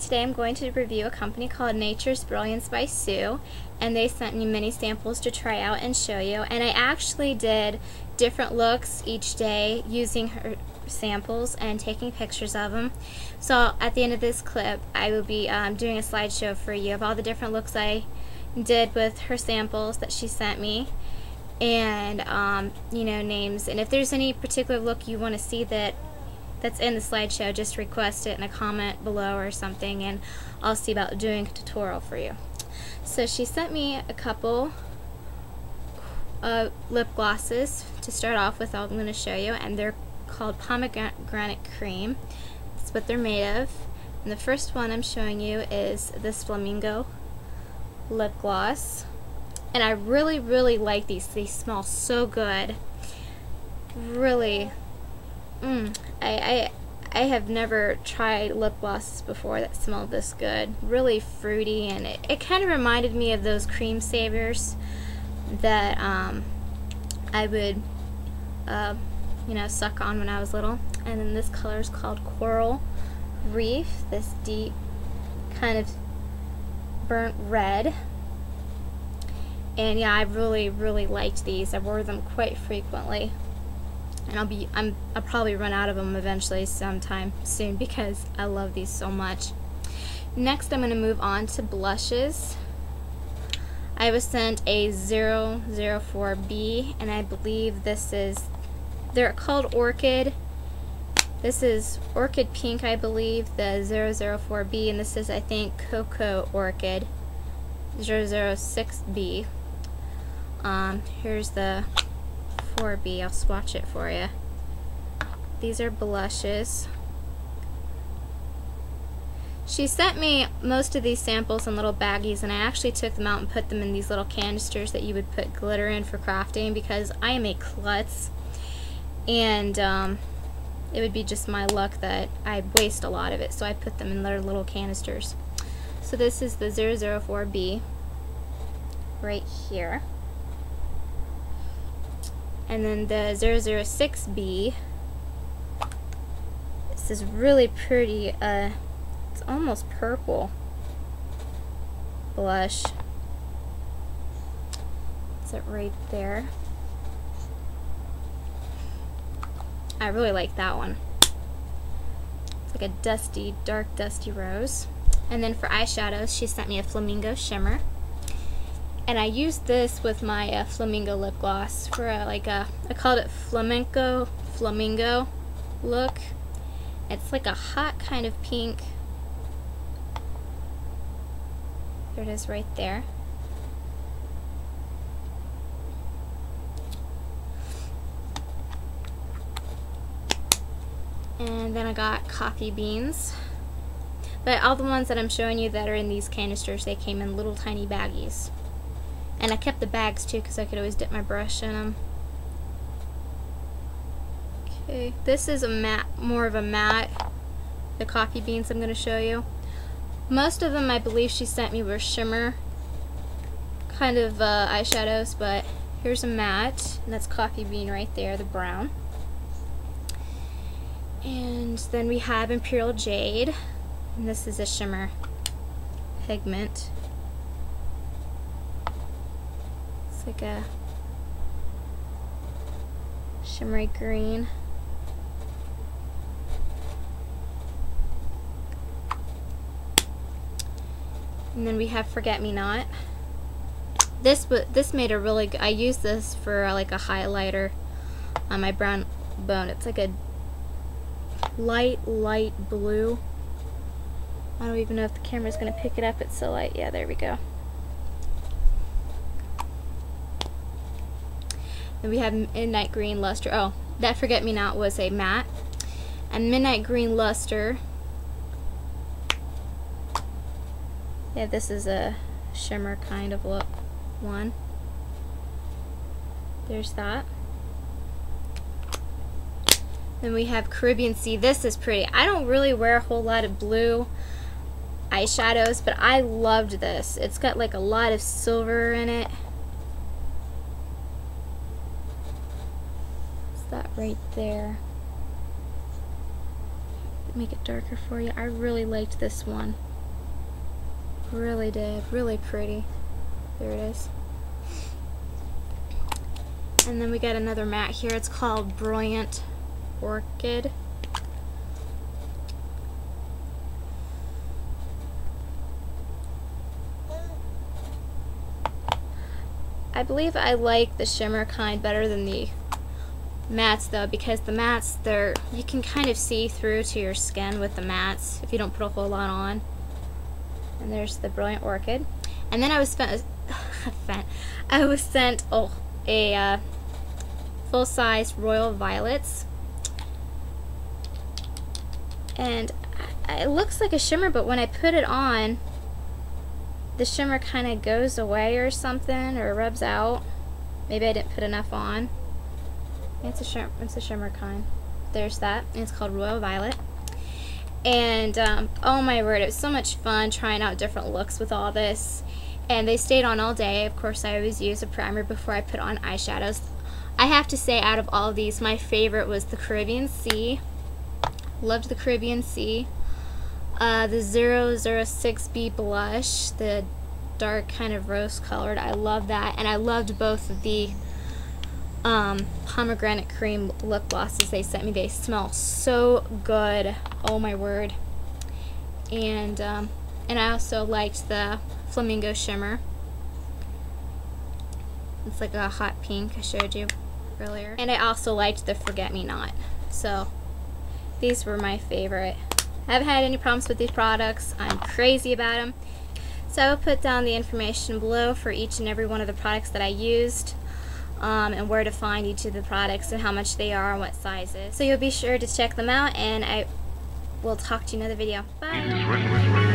today I'm going to review a company called Nature's Brillance by Sue, and they sent me many samples to try out and show you, and I actually did different looks each day using her samples and taking pictures of them. So at the end of this clip I will be doing a slideshow for you of all the different looks I did with her samples that she sent me, and you know, names, and if there's any particular look you want to see that's in the slideshow, just request it in a comment below or something, and I'll see about doing a tutorial for you. So she sent me a couple lip glosses to start off with. I'm going to show you, and they're called Pomegranate Cream. That's what they're made of. And the first one I'm showing you is this Flamingo lip gloss, and I really like these. They smell so good. Really. I have never tried lip glosses before that smelled this good. Really fruity, and it kind of reminded me of those cream savers that I would you know, suck on when I was little. And then this color is called Coral Reef, this deep kind of burnt red. And yeah, I really liked these. I wore them quite frequently. And I'll probably run out of them eventually sometime soon because I love these so much. Next I'm going to move on to blushes. I was sent a 004B, and I believe they're called Orchid. This is Orchid-Pink, I believe, the 004B, and this is, I think, Cocoa-Orchid 006B. Here's the 4B. I'll swatch it for you. These are blushes. She sent me most of these samples in little baggies, and I actually took them out and put them in these little canisters that you would put glitter in for crafting, because I am a klutz, and it would be just my luck that I waste a lot of it, so I put them in their little canisters. So this is the 004B right here. And then the 006B, this is really pretty, it's almost purple blush. It's it right there. I really like that one. It's like a dusty, dark dusty rose. And then for eyeshadows, she sent me a Flamingo Shimmer. And I used this with my Flamingo lip gloss for I called it Flamingo look. It's like a hot kind of pink. There it is right there. And then I got coffee beans. But all the ones that I'm showing you that are in these canisters, they came in little tiny baggies. And I kept the bags too because I could always dip my brush in them. Okay, this is a matte, more of a matte, the coffee beans I'm going to show you. Most of them I believe she sent me were shimmer kind of eyeshadows, but here's a matte, and that's coffee bean right there, the brown. And then we have Imperial Jade, and this is a shimmer pigment. Like a shimmery green. And then we have Forget Me Not. This made a really good, I used this for like a highlighter on my brown bone. It's like a light blue. I don't even know if the camera's gonna pick it up. It's so light. Yeah, there we go. And we have Midnight Green Luster. Oh, that Forget Me Not was a matte. And Midnight Green Luster. Yeah, this is a shimmer kind of look one. There's that. Then we have Caribbean Sea. This is pretty. I don't really wear a whole lot of blue eyeshadows, but I loved this. It's got like a lot of silver in it. That right there. Make it darker for you. I really liked this one. really did. Really pretty. There it is. And then we got another matte here. It's called Brilliant Orchid. I believe I like the shimmer kind better than the mattes though, because the mattes, you can kind of see through to your skin with the mattes if you don't put a whole lot on. And there's the Brilliant Orchid. And then I was sent a full-size Royal Violets. And it looks like a shimmer, but when I put it on, the shimmer kind of goes away or something, or rubs out. Maybe I didn't put enough on. It's a shimmer kind. There's that. And it's called Royal Violet. And oh my word, it was so much fun trying out different looks with all this. And they stayed on all day. Of course, I always use a primer before I put on eyeshadows. I have to say, out of all of these, my favorite was the Caribbean Sea. Loved the Caribbean Sea. The 006B blush, the dark kind of rose colored. I love that. And I loved both of the pomegranate cream lip glosses they sent me. They smell so good. Oh my word. And I also liked the Flamingo Shimmer. It's like a hot pink I showed you earlier. And I also liked the Forget Me Not. So these were my favorite. I haven't had any problems with these products. I'm crazy about them. So I will put down the information below for each and every one of the products that I used, and where to find each of the products and how much they are and what sizes. So you'll be sure to check them out, and I will talk to you in another video. Bye!